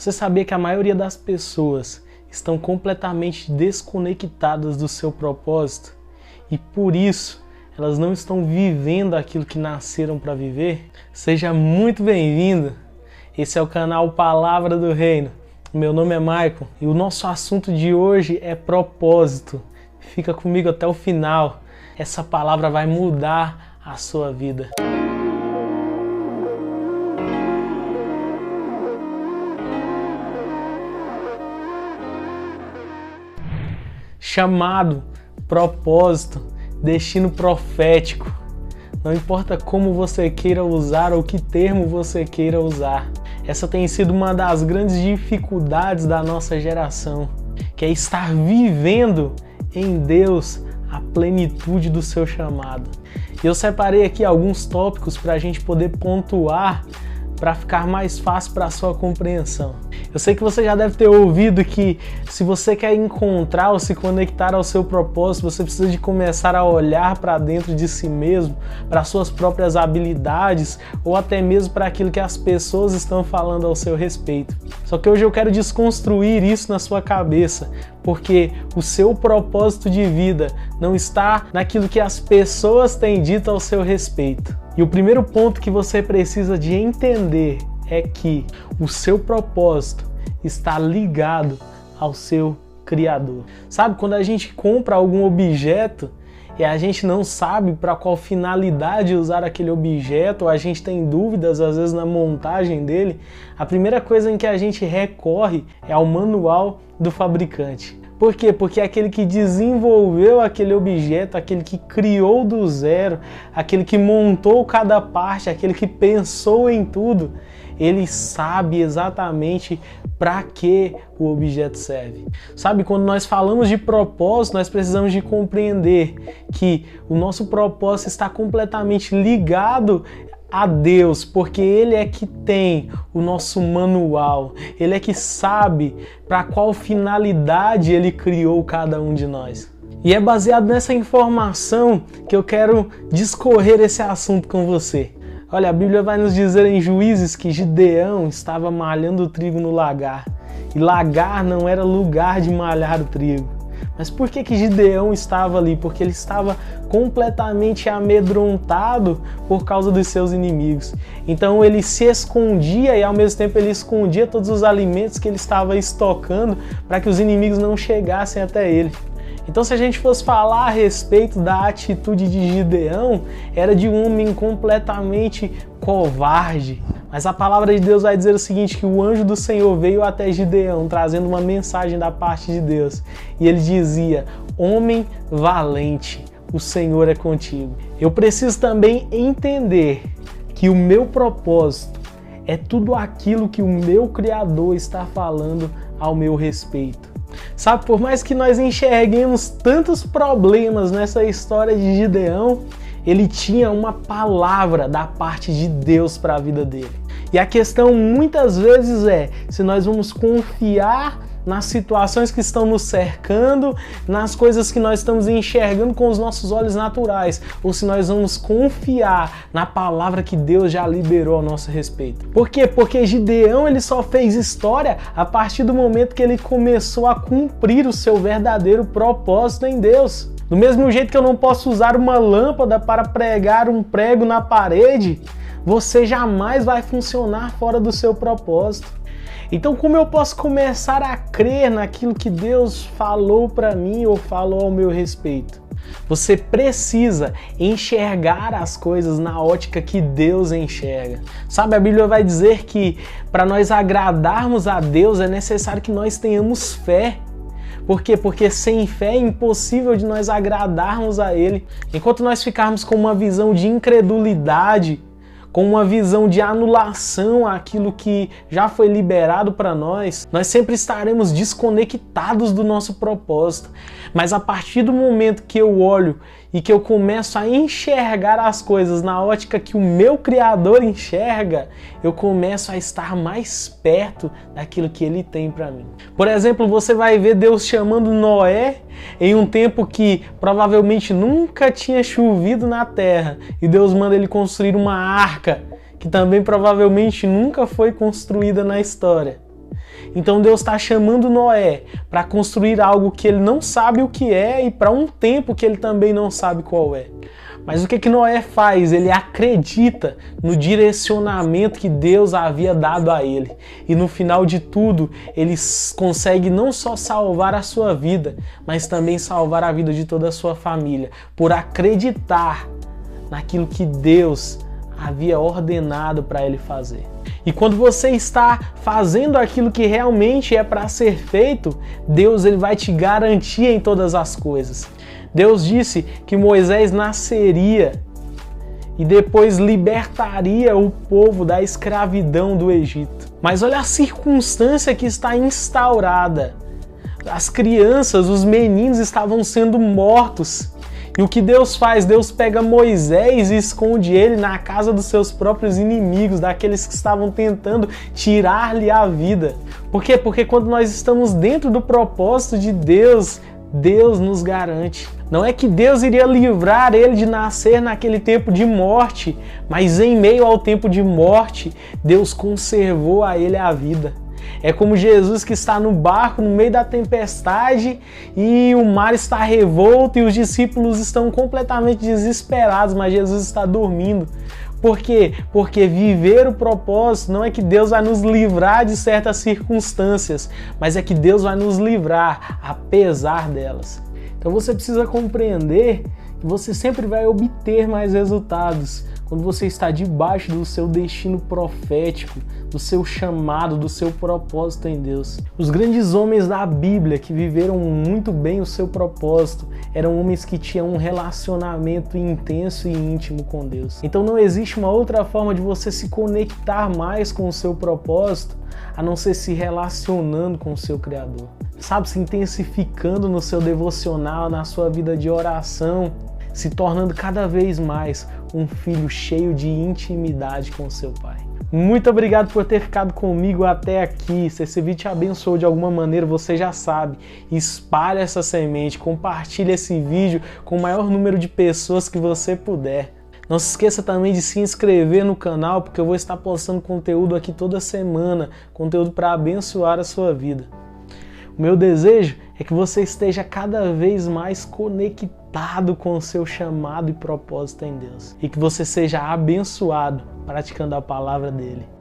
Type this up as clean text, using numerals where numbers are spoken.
Você sabia que a maioria das pessoas estão completamente desconectadas do seu propósito e por isso elas não estão vivendo aquilo que nasceram para viver? Seja muito bem-vindo! Esse é o canal Palavra do Reino. Meu nome é Maicon e o nosso assunto de hoje é propósito. Fica comigo até o final. Essa palavra vai mudar a sua vida. Chamado, propósito, destino profético. Não importa como você queira usar ou que termo você queira usar. Essa tem sido uma das grandes dificuldades da nossa geração, que é estar vivendo em Deus a plenitude do seu chamado. E eu separei aqui alguns tópicos para a gente poder pontuar para ficar mais fácil para a sua compreensão. Eu sei que você já deve ter ouvido que se você quer encontrar ou se conectar ao seu propósito, você precisa de começar a olhar para dentro de si mesmo, para suas próprias habilidades ou até mesmo para aquilo que as pessoas estão falando ao seu respeito. Só que hoje eu quero desconstruir isso na sua cabeça, porque o seu propósito de vida não está naquilo que as pessoas têm dito ao seu respeito. E o primeiro ponto que você precisa de entender é que o seu propósito está ligado ao seu Criador. Sabe, quando a gente compra algum objeto e a gente não sabe para qual finalidade usar aquele objeto, ou a gente tem dúvidas às vezes na montagem dele, a primeira coisa em que a gente recorre é ao manual do fabricante. Por quê? Porque aquele que desenvolveu aquele objeto, aquele que criou do zero, aquele que montou cada parte, aquele que pensou em tudo, ele sabe exatamente para que o objeto serve. Sabe, quando nós falamos de propósito, nós precisamos de compreender que o nosso propósito está completamente ligado a Deus, porque Ele é que tem o nosso manual, Ele é que sabe para qual finalidade Ele criou cada um de nós. E é baseado nessa informação que eu quero discorrer esse assunto com você. Olha, a Bíblia vai nos dizer em Juízes que Gideão estava malhando o trigo no lagar. E lagar não era lugar de malhar o trigo. Mas por que Gideão estava ali? Porque ele estava completamente amedrontado por causa dos seus inimigos. Então ele se escondia e ao mesmo tempo ele escondia todos os alimentos que ele estava estocando para que os inimigos não chegassem até ele. Então, se a gente fosse falar a respeito da atitude de Gideão, era de um homem completamente covarde. Mas a palavra de Deus vai dizer o seguinte, que o anjo do Senhor veio até Gideão, trazendo uma mensagem da parte de Deus. E ele dizia, homem valente, o Senhor é contigo. Eu preciso também entender que o meu propósito é tudo aquilo que o meu Criador está falando ao meu respeito. Sabe, por mais que nós enxerguemos tantos problemas nessa história de Gideão, ele tinha uma palavra da parte de Deus para a vida dele. E a questão muitas vezes é se nós vamos confiar nas situações que estão nos cercando, nas coisas que nós estamos enxergando com os nossos olhos naturais, ou se nós vamos confiar na palavra que Deus já liberou ao nosso respeito. Por quê? Porque Gideão ele só fez história a partir do momento que ele começou a cumprir o seu verdadeiro propósito em Deus. Do mesmo jeito que eu não posso usar uma lâmpada para pregar um prego na parede, você jamais vai funcionar fora do seu propósito. Então, como eu posso começar a crer naquilo que Deus falou para mim ou falou ao meu respeito? Você precisa enxergar as coisas na ótica que Deus enxerga. Sabe, a Bíblia vai dizer que para nós agradarmos a Deus é necessário que nós tenhamos fé. Por quê? Porque sem fé é impossível de nós agradarmos a Ele. Enquanto nós ficarmos com uma visão de incredulidade, com uma visão de anulação àquilo que já foi liberado para nós, nós sempre estaremos desconectados do nosso propósito. Mas a partir do momento que eu olho e que eu começo a enxergar as coisas na ótica que o meu Criador enxerga, eu começo a estar mais perto daquilo que Ele tem para mim. Por exemplo, você vai ver Deus chamando Noé em um tempo que provavelmente nunca tinha chovido na terra, e Deus manda ele construir uma arca que também provavelmente nunca foi construída na história. Então Deus está chamando Noé para construir algo que ele não sabe o que é e para um tempo que ele também não sabe qual é. Mas o que Noé faz? Ele acredita no direcionamento que Deus havia dado a ele. E no final de tudo, ele consegue não só salvar a sua vida, mas também salvar a vida de toda a sua família, por acreditar naquilo que Deus havia ordenado para ele fazer. E quando você está fazendo aquilo que realmente é para ser feito, Deus ele vai te garantir em todas as coisas. Deus disse que Moisés nasceria e depois libertaria o povo da escravidão do Egito. Mas olha a circunstância que está instaurada. As crianças, os meninos estavam sendo mortos. E o que Deus faz? Deus pega Moisés e esconde ele na casa dos seus próprios inimigos, daqueles que estavam tentando tirar-lhe a vida. Por quê? Porque quando nós estamos dentro do propósito de Deus, Deus nos garante. Não é que Deus iria livrar ele de nascer naquele tempo de morte, mas em meio ao tempo de morte, Deus conservou a ele a vida. É como Jesus que está no barco no meio da tempestade e o mar está revolto e os discípulos estão completamente desesperados, mas Jesus está dormindo. Por quê? Porque viver o propósito não é que Deus vai nos livrar de certas circunstâncias, mas é que Deus vai nos livrar apesar delas. Então você precisa compreender que você sempre vai obter mais resultados quando você está debaixo do seu destino profético, do seu chamado, do seu propósito em Deus. Os grandes homens da Bíblia que viveram muito bem o seu propósito eram homens que tinham um relacionamento intenso e íntimo com Deus. Então não existe uma outra forma de você se conectar mais com o seu propósito a não ser se relacionando com o seu Criador. Sabe, se intensificando no seu devocional, na sua vida de oração, se tornando cada vez mais um filho cheio de intimidade com seu Pai. Muito obrigado por ter ficado comigo até aqui. Se esse vídeo te abençoou de alguma maneira, você já sabe. Espalhe essa semente, compartilhe esse vídeo com o maior número de pessoas que você puder. Não se esqueça também de se inscrever no canal, porque eu vou estar postando conteúdo aqui toda semana, conteúdo para abençoar a sua vida. O meu desejo é que você esteja cada vez mais conectado com o seu chamado e propósito em Deus. E que você seja abençoado praticando a palavra dele.